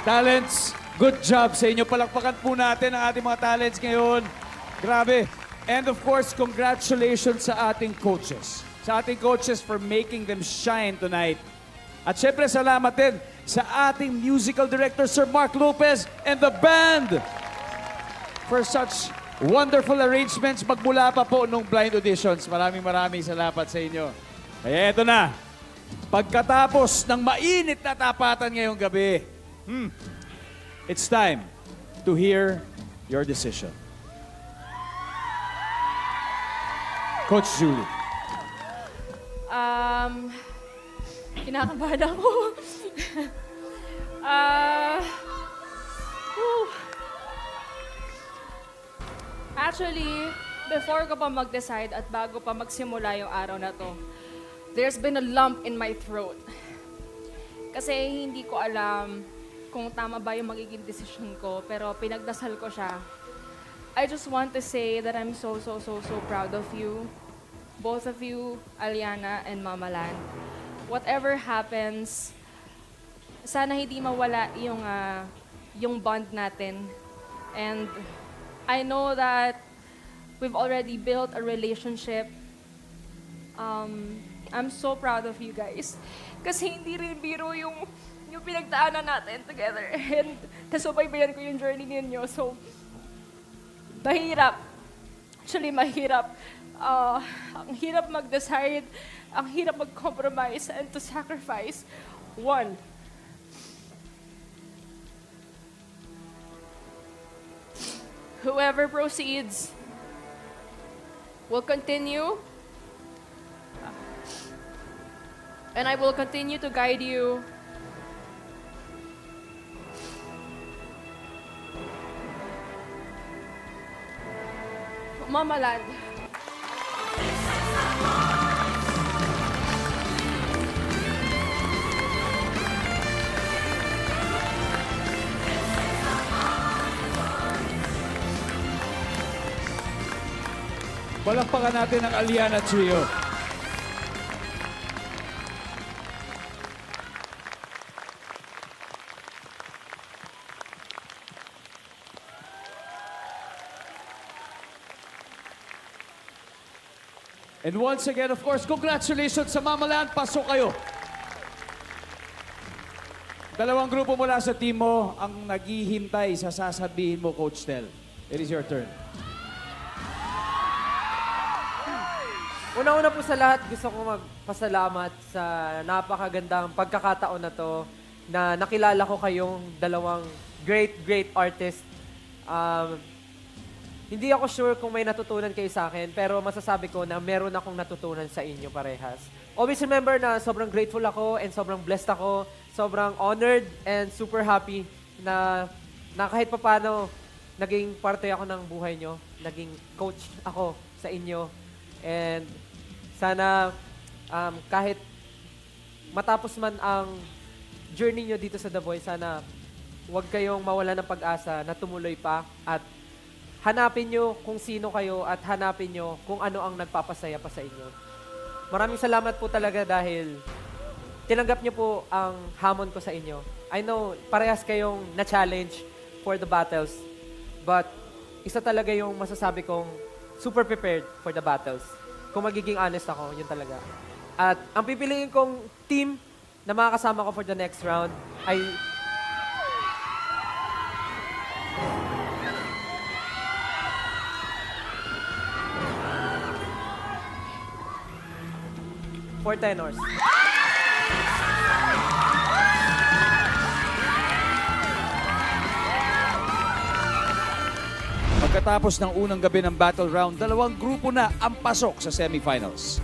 Talents, good job sa inyo. Palakpakan po natin ang ating mga talents ngayon. Grabe. And of course, congratulations sa ating coaches. Sa ating coaches for making them shine tonight. At syempre, salamat din sa ating musical director, Sir Mark Lopez, and the band for such wonderful arrangements magmula pa po nung blind auditions. Maraming salamat sa inyo. Kaya eto na. Pagkatapos ng mainit na tapatan ngayong gabi, it's time to hear your decision. Coach Julie. Kinakabahan ako. Whew. Actually, before ko pa mag-decide at bago pa magsimula yung araw na to, there's been a lump in my throat. Kasi hindi ko alam kung tama ba yung magiging decision ko, pero pinagdasal ko siya. I just want to say that I'm so proud of you. Both of you, Aliana and Mama Land. Whatever happens, sana hindi mawala yung bond natin. And I know that we've already built a relationship. I'm so proud of you guys. Kasi hindi rin biro yung pinagdaanan natin together. And nasubaybayan ko yung journey ninyo. So, mahirap. Actually, mahirap. Ang hirap mag-decide, ang hirap mag-compromise, and to sacrifice one. Whoever proceeds will continue, and I will continue to guide you. Mama Land. Palakpakan natin ang Aliana Trio. And once again, of course, congratulations sa Mama Land. Pasok kayo. Dalawang grupo mula sa team mo ang naghihintay sa sasabihin mo, Coach Tel. It is your turn. Una-una po sa lahat, gusto ko magpasalamat sa napakagandang pagkakataon na to na nakilala ko kayong dalawang great artist. Hindi ako sure kung may natutunan kayo sa akin, pero masasabi ko na meron akong natutunan sa inyo parehas. Always remember na sobrang grateful ako and sobrang blessed ako, sobrang honored and super happy na kahit papano naging parte ako ng buhay nyo, naging coach ako sa inyo. And sana kahit matapos man ang journey nyo dito sa The Voice, sana huwag kayong mawala ng pag-asa na tumuloy pa at hanapin nyo kung sino kayo at hanapin nyo kung ano ang nagpapasaya pa sa inyo. Maraming salamat po talaga dahil tinanggap nyo po ang hamon ko sa inyo. I know, parehas kayong na-challenge for the battles, but isa talaga yung masasabi kong super prepared for the battles. Kung magiging honest ako, yun talaga. At ang pipiliin kong team na makakasama ko for the next round ay Four tenors. Pagkatapos ng unang gabi ng battle round, dalawang grupo na ang pasok sa semifinals.